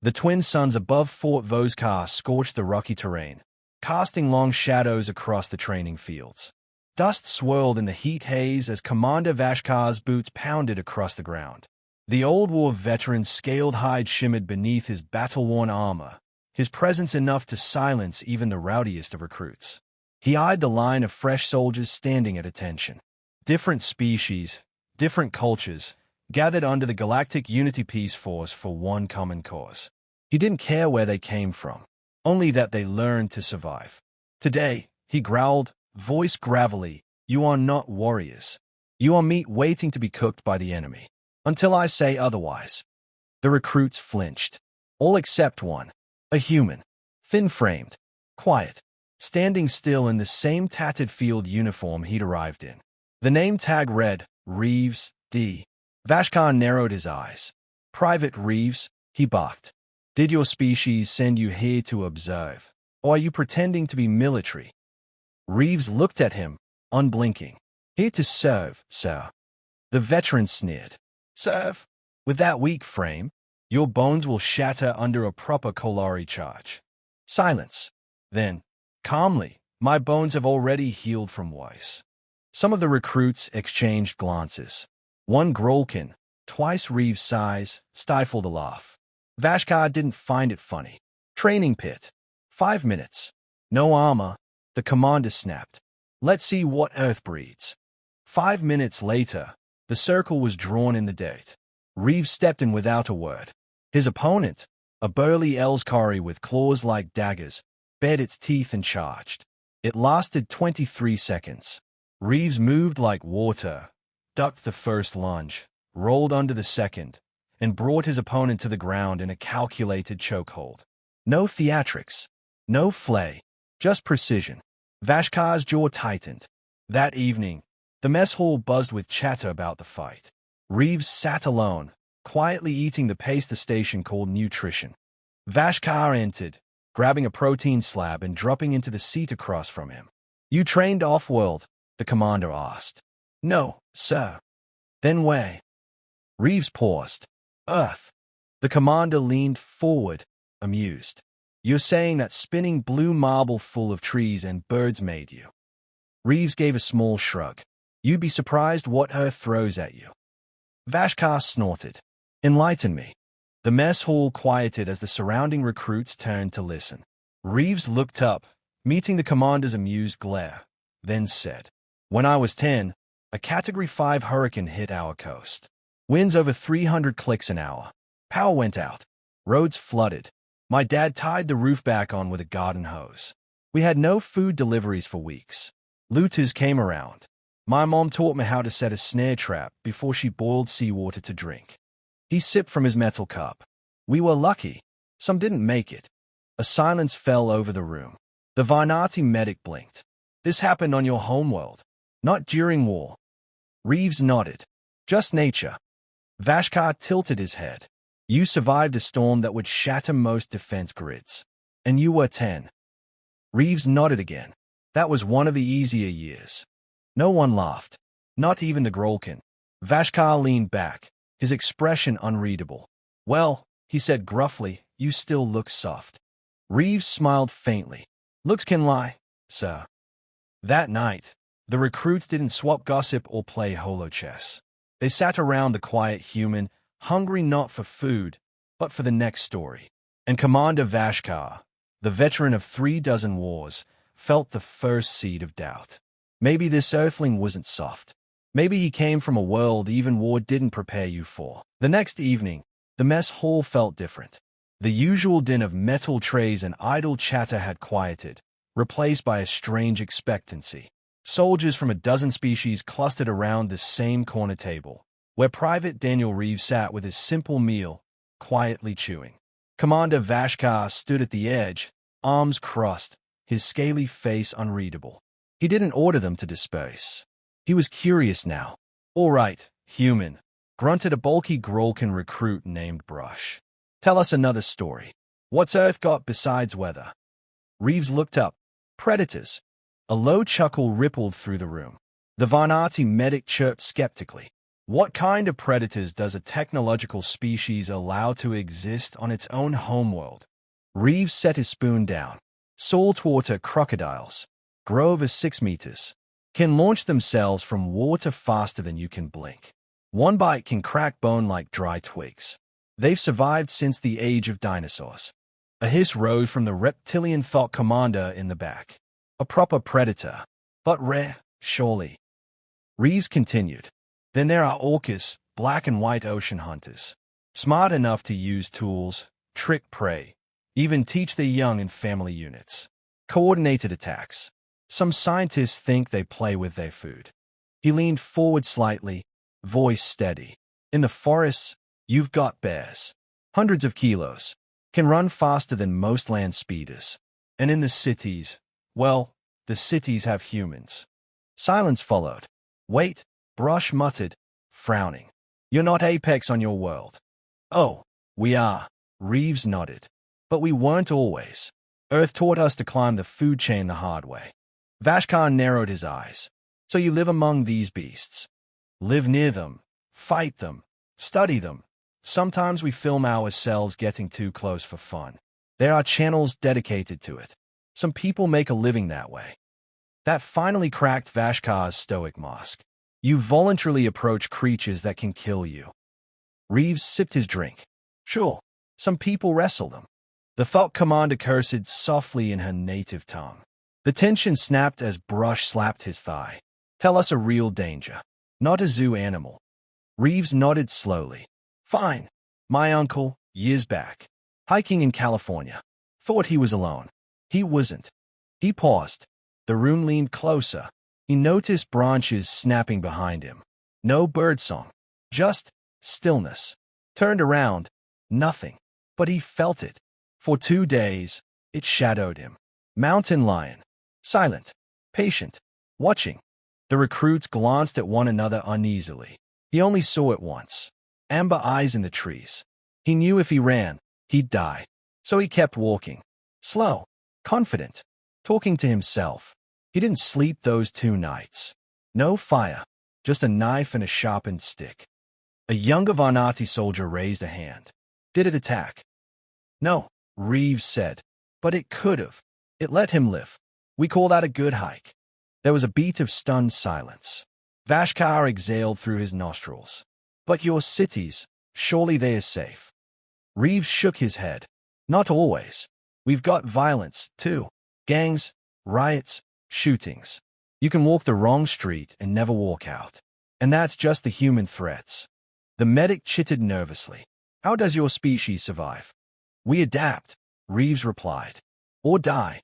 The twin suns above Fort Voskar scorched the rocky terrain, casting long shadows across the training fields. Dust swirled in the heat haze as Commander Vashkar's boots pounded across the ground. The old war veteran's scaled hide shimmered beneath his battle-worn armor, his presence enough to silence even the rowdiest of recruits. He eyed the line of fresh soldiers standing at attention. Different species, different cultures, gathered under the Galactic Unity Peace Force for one common cause. He didn't care where they came from, only that they learned to survive. Today, he growled, voice gravelly, "You are not warriors. You are meat waiting to be cooked by the enemy. Until I say otherwise." The recruits flinched. All except one. A human. Thin-framed. Quiet. Standing still in the same tattered field uniform he'd arrived in. The name tag read, Reeves, D. Vashkar narrowed his eyes. "Private Reeves," he barked. "Did your species send you here to observe? Or are you pretending to be military?" Reeves looked at him, unblinking. "Here to serve, sir." The veteran sneered. "Serve? With that weak frame? Your bones will shatter under a proper Kolari charge." Silence. Then, calmly, "My bones have already healed from Weiss." Some of the recruits exchanged glances. One Grolkin, twice Reeves' size, stifled a laugh. Vashkar didn't find it funny. Training pit. 5 minutes. No armor. The commander snapped. "Let's see what Earth breeds." 5 minutes later, the circle was drawn in the dirt. Reeves stepped in without a word. His opponent, a burly Elskari with claws like daggers, bared its teeth and charged. It lasted 23 seconds. Reeves moved like water, ducked the first lunge, rolled under the second, and brought his opponent to the ground in a calculated chokehold. No theatrics, no flay, just precision. Vashkar's jaw tightened. That evening, the mess hall buzzed with chatter about the fight. Reeves sat alone, quietly eating the paste the station called nutrition. Vashkar entered, grabbing a protein slab and dropping into the seat across from him. "You trained off-world?" the commander asked. "No, sir." "Then where?" Reeves paused. "Earth." The commander leaned forward, amused. "You're saying that spinning blue marble full of trees and birds made you?" Reeves gave a small shrug. "You'd be surprised what Earth throws at you." Vashkar snorted. "Enlighten me." The mess hall quieted as the surrounding recruits turned to listen. Reeves looked up, meeting the commander's amused glare, then said, "When I was 10, a Category 5 hurricane hit our coast. Winds over 300 clicks an hour. Power went out. Roads flooded. My dad tied the roof back on with a garden hose. We had no food deliveries for weeks. Looters came around. My mom taught me how to set a snare trap before she boiled seawater to drink." He sipped from his metal cup. "We were lucky. Some didn't make it." A silence fell over the room. The Varnati medic blinked. "This happened on your homeworld. Not during war." Reeves nodded. "Just nature." Vashkar tilted his head. "You survived a storm that would shatter most defense grids. And you were 10. Reeves nodded again. "That was one of the easier years." No one laughed. Not even the Grolkin. Vashkar leaned back, his expression unreadable. "Well," he said gruffly, "you still look soft." Reeves smiled faintly. "Looks can lie, sir." That night, the recruits didn't swap gossip or play holo chess. They sat around the quiet human, hungry not for food, but for the next story. And Commander Vashkar, the veteran of 36 wars, felt the first seed of doubt. Maybe this earthling wasn't soft. Maybe he came from a world even war didn't prepare you for. The next evening, the mess hall felt different. The usual din of metal trays and idle chatter had quieted, replaced by a strange expectancy. Soldiers from a dozen species clustered around the same corner table, where Private Daniel Reeves sat with his simple meal, quietly chewing. Commander Vashkar stood at the edge, arms crossed, his scaly face unreadable. He didn't order them to disperse. He was curious now. "All right, human," grunted a bulky Grolkin recruit named Brush. "Tell us another story. What's Earth got besides weather?" Reeves looked up. "Predators." A low chuckle rippled through the room. The Varnati medic chirped skeptically. What kind of predators does a technological species allow to exist on its own homeworld? Reeves set his spoon down. Saltwater crocodiles grow over 6 meters, can launch themselves from water faster than you can blink. One bite can crack bone like dry twigs. They've survived since the age of dinosaurs. A hiss rose from the reptilian thought commander in the back. A proper predator, but rare, surely. Reeves continued. Then there are orcas, black and white ocean hunters. Smart enough to use tools, trick prey, even teach their young in family units. Coordinated attacks. Some scientists think they play with their food. He leaned forward slightly, voice steady. In the forests, you've got bears. Hundreds of kilos. Can run faster than most land speeders. And in the cities, well, the cities have humans. Silence followed. Wait, Brush muttered, frowning. You're not Apex on your world. Oh, we are, Reeves nodded. But we weren't always. Earth taught us to climb the food chain the hard way. Vashkar narrowed his eyes. So you live among these beasts. Live near them, fight them, study them. Sometimes we film ourselves getting too close for fun. There are channels dedicated to it. Some people make a living that way. That finally cracked Vashkar's stoic mask. You voluntarily approach creatures that can kill you. Reeves sipped his drink. Sure, some people wrestle them. The thought commander cursed softly in her native tongue. The tension snapped as Brush slapped his thigh. Tell us a real danger, not a zoo animal. Reeves nodded slowly. Fine. My uncle, years back, hiking in California, thought he was alone. He wasn't. He paused. The room leaned closer. He noticed branches snapping behind him. No birdsong, just stillness. Turned around, nothing. But he felt it. For 2 days, it shadowed him. Mountain lion. Silent. Patient. Watching. The recruits glanced at one another uneasily. He only saw it once. Amber eyes in the trees. He knew if he ran, he'd die. So he kept walking. Slow. Confident. Talking to himself. He didn't sleep those 2 nights. No fire, just a knife and a sharpened stick. A younger Varnati soldier raised a hand. Did it attack? No, Reeves said. But it could have. It let him live. We call that a good hike. There was a beat of stunned silence. Vashkar exhaled through his nostrils. But your cities, surely they are safe. Reeves shook his head. Not always. We've got violence, too. Gangs, riots, shootings. You can walk the wrong street and never walk out. And that's just the human threats. The medic chittered nervously. How does your species survive? We adapt, Reeves replied. Or die.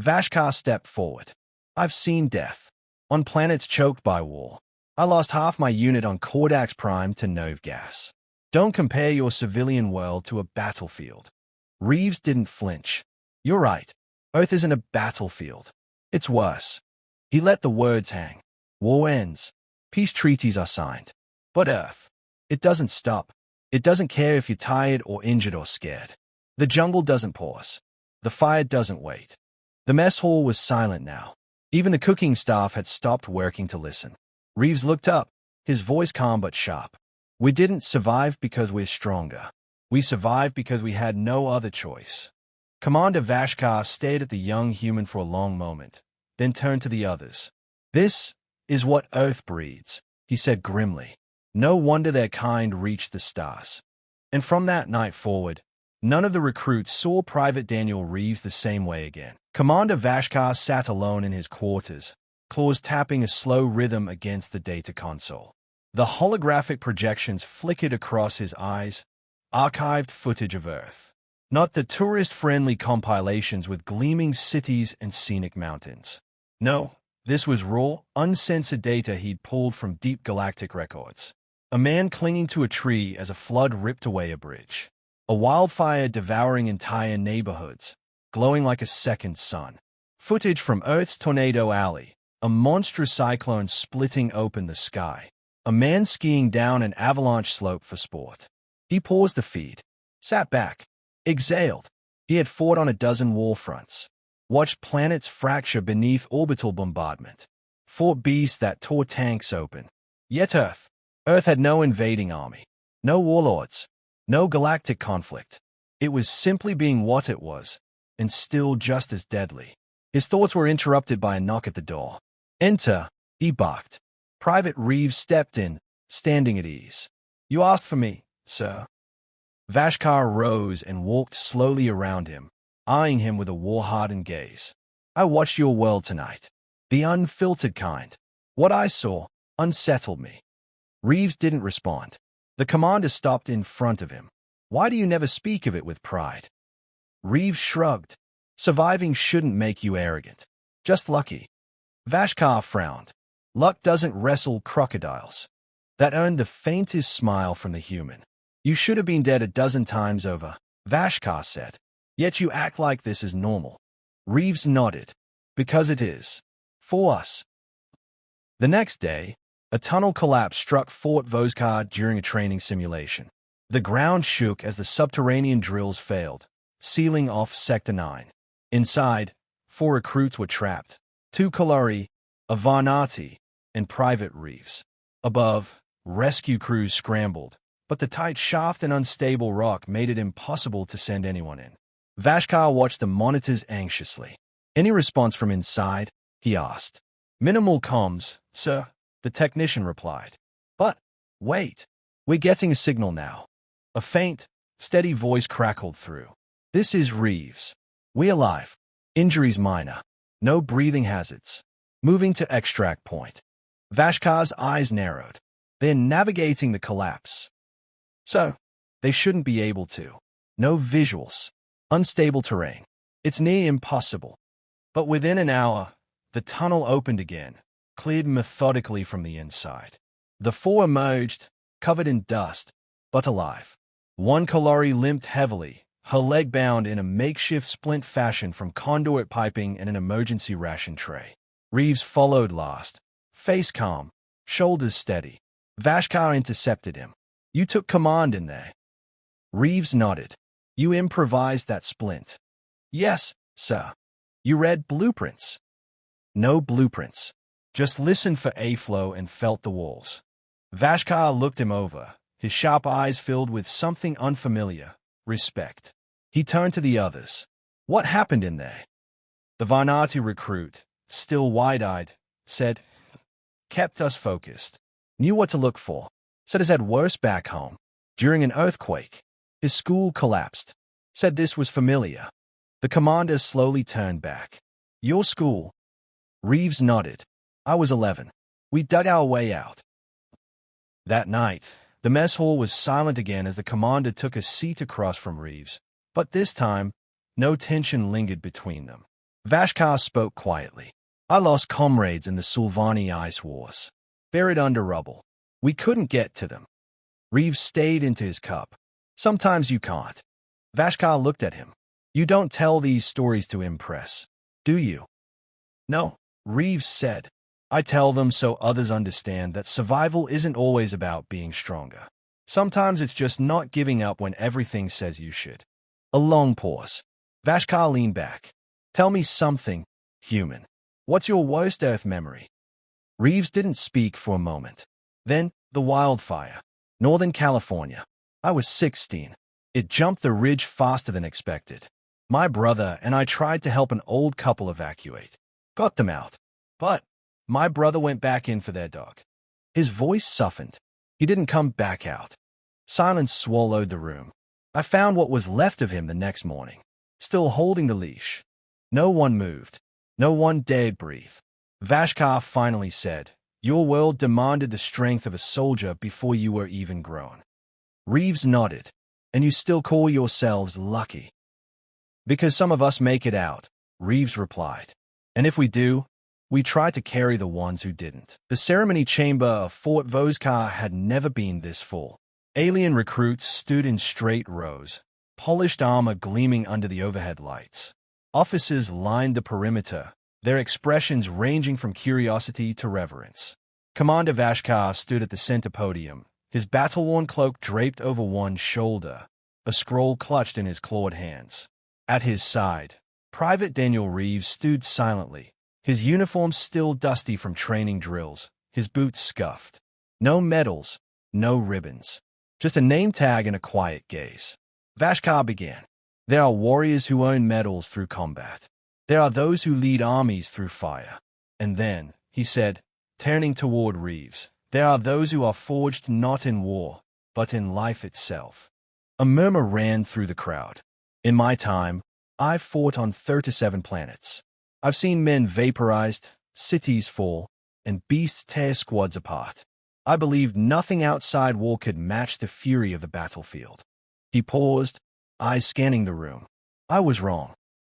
Vashkar stepped forward. I've seen death. On planets choked by war. I lost half my unit on Kordax Prime to nerve gas. Don't compare your civilian world to a battlefield. Reeves didn't flinch. You're right. Earth isn't a battlefield. It's worse. He let the words hang. War ends. Peace treaties are signed. But Earth, it doesn't stop. It doesn't care if you're tired or injured or scared. The jungle doesn't pause. The fire doesn't wait. The mess hall was silent now. Even the cooking staff had stopped working to listen. Reeves looked up, his voice calm but sharp. We didn't survive because we're stronger. We survived because we had no other choice. Commander Vashkar stared at the young human for a long moment, then turned to the others. This is what Earth breeds, he said grimly. No wonder their kind reached the stars. And from that night forward, none of the recruits saw Private Daniel Reeves the same way again. Commander Vashkar sat alone in his quarters, claws tapping a slow rhythm against the data console. The holographic projections flickered across his eyes, archived footage of Earth. Not the tourist-friendly compilations with gleaming cities and scenic mountains. No, this was raw, uncensored data he'd pulled from deep galactic records. A man clinging to a tree as a flood ripped away a bridge. A wildfire devouring entire neighborhoods, glowing like a second sun. Footage from Earth's Tornado Alley, a monstrous cyclone splitting open the sky. A man skiing down an avalanche slope for sport. He paused the feed, sat back, exhaled. He had fought on a dozen war fronts, watched planets fracture beneath orbital bombardment, fought beasts that tore tanks open. Yet Earth Earth had no invading army, no warlords, no galactic conflict. It was simply being what it was, and still just as deadly. His thoughts were interrupted by a knock at the door. "Enter," he barked. Private Reeves stepped in, standing at ease. "You asked for me, sir." Vashkar rose and walked slowly around him, eyeing him with a war-hardened gaze. "I watched your world tonight. The unfiltered kind. What I saw unsettled me." Reeves didn't respond. The commander stopped in front of him. "Why do you never speak of it with pride?" Reeves shrugged. "Surviving shouldn't make you arrogant. Just lucky." Vashkar frowned. "Luck doesn't wrestle crocodiles." That earned the faintest smile from the human. "You should have been dead a dozen times over," Vashkar said. "Yet you act like this is normal." Reeves nodded. "Because it is. For us." The next day, a tunnel collapse struck Fort Voskar during a training simulation. The ground shook as the subterranean drills failed, sealing off Sector 9. Inside, 4 recruits were trapped: 2 Kalari, a Varnati, and Private Reeves. Above, rescue crews scrambled, but the tight shaft and unstable rock made it impossible to send anyone in. Vashkar watched the monitors anxiously. "Any response from inside?" he asked. "Minimal comms, sir," the technician replied. "But, wait, we're getting a signal now." A faint, steady voice crackled through. "This is Reeves. We alive. Injuries minor. No breathing hazards. Moving to extract point." Vashkar's eyes narrowed. "They're navigating the collapse. So, they shouldn't be able to. No visuals. Unstable terrain. It's near impossible." But within an hour, the tunnel opened again, cleared methodically from the inside. The 4 emerged, covered in dust, but alive. 1 Kalari limped heavily, her leg bound in a makeshift splint fashioned from conduit piping and an emergency ration tray. Reeves followed last, face calm, shoulders steady. Vashkar intercepted him. "You took command in there." Reeves nodded. "You improvised that splint." "Yes, sir." "You read blueprints?" "No blueprints. Just listened for A-flow and felt the walls." Vashkar looked him over, his sharp eyes filled with something unfamiliar: respect. He turned to the others. "What happened in there?" The Varnati recruit, still wide-eyed, said, "Kept us focused. Knew what to look for. Said us had worse back home. During an earthquake. His school collapsed. Said this was familiar." The commander slowly turned back. "Your school?" Reeves nodded. "I was 11. We dug our way out." That night, the mess hall was silent again as the commander took a seat across from Reeves. But this time, no tension lingered between them. Vashkar spoke quietly. "I lost comrades in the Sulvani Ice Wars. Buried under rubble. We couldn't get to them." Reeves stayed into his cup. "Sometimes you can't." Vashkar looked at him. "You don't tell these stories to impress, do you?" "No," Reeves said. "I tell them so others understand that survival isn't always about being stronger. Sometimes it's just not giving up when everything says you should." A long pause. Vashkar leaned back. "Tell me something, human. What's your worst Earth memory?" Reeves didn't speak for a moment. "Then, the wildfire. Northern California. I was 16. It jumped the ridge faster than expected. My brother and I tried to help an old couple evacuate. Got them out. But my brother went back in for their dog." His voice softened. He didn't come back out. Silence swallowed the room. "I found what was left of him the next morning, still holding the leash. No one moved. No one dared breathe." Vashkar finally said, "Your world demanded the strength of a soldier before you were even grown." Reeves nodded. "And you still call yourselves lucky?" "Because some of us make it out," Reeves replied. "And if we do, we try to carry the ones who didn't." The ceremony chamber of Fort Voskar had never been this full. Alien recruits stood in straight rows, polished armor gleaming under the overhead lights. Officers lined the perimeter, their expressions ranging from curiosity to reverence. Commander Vashkar stood at the center podium, his battle-worn cloak draped over one shoulder, a scroll clutched in his clawed hands. At his side, Private Daniel Reeves stood silently, his uniform still dusty from training drills, his boots scuffed. No medals, no ribbons. Just a name tag and a quiet gaze. Vashkar began. There are warriors who earn medals through combat. There are those who lead armies through fire. And then, he said, turning toward Reeves, there are those who are forged not in war, but in life itself. A murmur ran through the crowd. In my time, I've fought on 37 planets. I've seen men vaporized, cities fall, and beasts tear squads apart. I believed nothing outside war could match the fury of the battlefield. He paused, eyes scanning the room. I was wrong.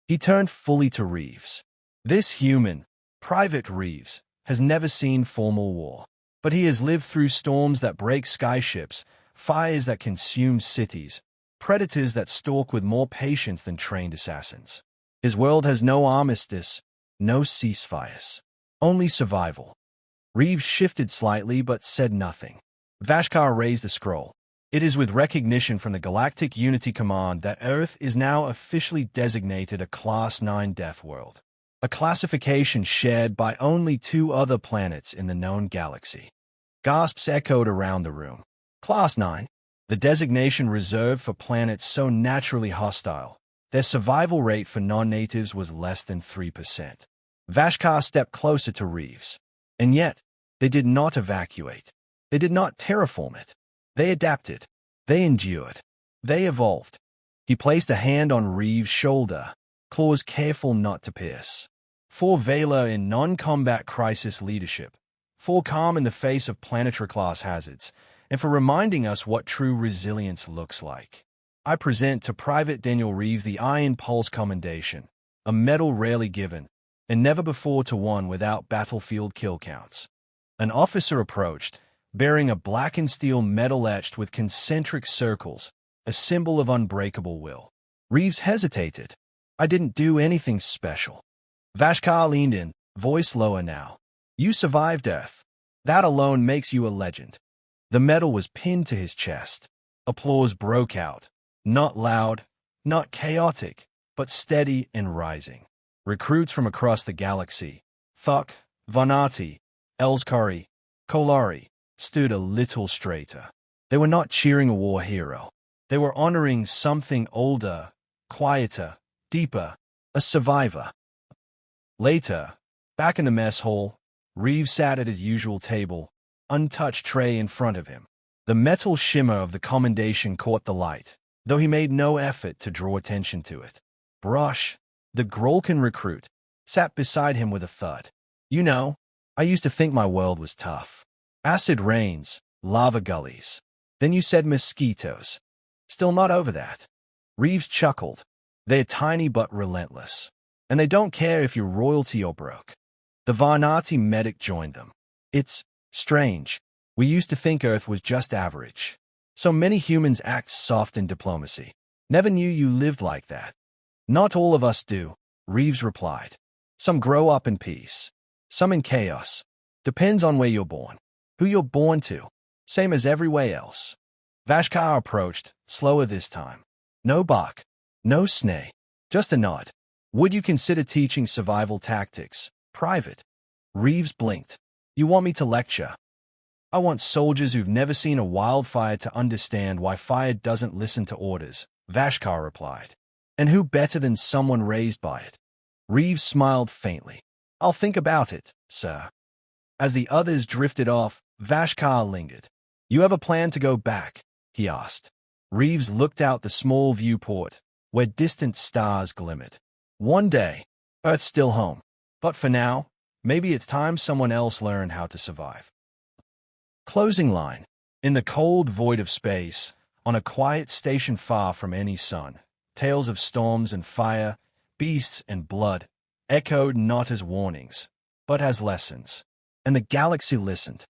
He turned fully to Reeves. This human, Private Reeves, has never seen formal war. But he has lived through storms that break skyships, fires that consume cities, predators that stalk with more patience than trained assassins. His world has no armistice, no ceasefires, only survival. Reeves shifted slightly but said nothing. Vashkar raised the scroll. It is with recognition from the Galactic Unity Command that Earth is now officially designated a Class 9 Deathworld, a classification shared by only 2 other planets in the known galaxy. Gasps echoed around the room. Class 9? The designation reserved for planets so naturally hostile. Their survival rate for non-natives was less than 3%. Vashkar stepped closer to Reeves. And yet, they did not evacuate. They did not terraform it. They adapted. They endured. They evolved. He placed a hand on Reeves' shoulder, claws careful not to pierce. For valor in non-combat crisis leadership, for calm in the face of planetary-class hazards, and for reminding us what true resilience looks like. I present to Private Daniel Reeves the Iron Pulse Commendation, a medal rarely given, and never before to one without battlefield kill counts. An officer approached, bearing a blackened steel medal etched with concentric circles, a symbol of unbreakable will. Reeves hesitated. I didn't do anything special. Vashkar leaned in, voice lower now. You survived Earth. That alone makes you a legend. The medal was pinned to his chest. Applause broke out. Not loud, not chaotic, but steady and rising. Recruits from across the galaxy, Thok, Vanati, Elskari, Kolari, stood a little straighter. They were not cheering a war hero. They were honoring something older, quieter, deeper, a survivor. Later, back in the mess hall, Reeves sat at his usual table, untouched tray in front of him. The metal shimmer of the commendation caught the light, though he made no effort to draw attention to it. Brosh, the Grolkan recruit, sat beside him with a thud. You know, I used to think my world was tough. Acid rains, lava gullies. Then you said mosquitoes. Still not over that. Reeves chuckled. They're tiny but relentless. And they don't care if you're royalty or broke. The Varnati medic joined them. It's strange. We used to think Earth was just average. So many humans act soft in diplomacy. Never knew you lived like that. Not all of us do, Reeves replied. Some grow up in peace. Some in chaos. Depends on where you're born. Who you're born to. Same as everywhere else. Vashkar approached, slower this time. No bark. No snay. Just a nod. Would you consider teaching survival tactics, Private? Reeves blinked. You want me to lecture? I want soldiers who've never seen a wildfire to understand why fire doesn't listen to orders, Vashkar replied. And who better than someone raised by it? Reeves smiled faintly. I'll think about it, sir. As the others drifted off, Vashkar lingered. You have a plan to go back? He asked. Reeves looked out the small viewport, where distant stars glimmered. One day, Earth's still home. But for now, maybe it's time someone else learned how to survive. Closing line. In the cold void of space, on a quiet station far from any sun, tales of storms and fire, beasts and blood, echoed not as warnings, but as lessons. And the galaxy listened.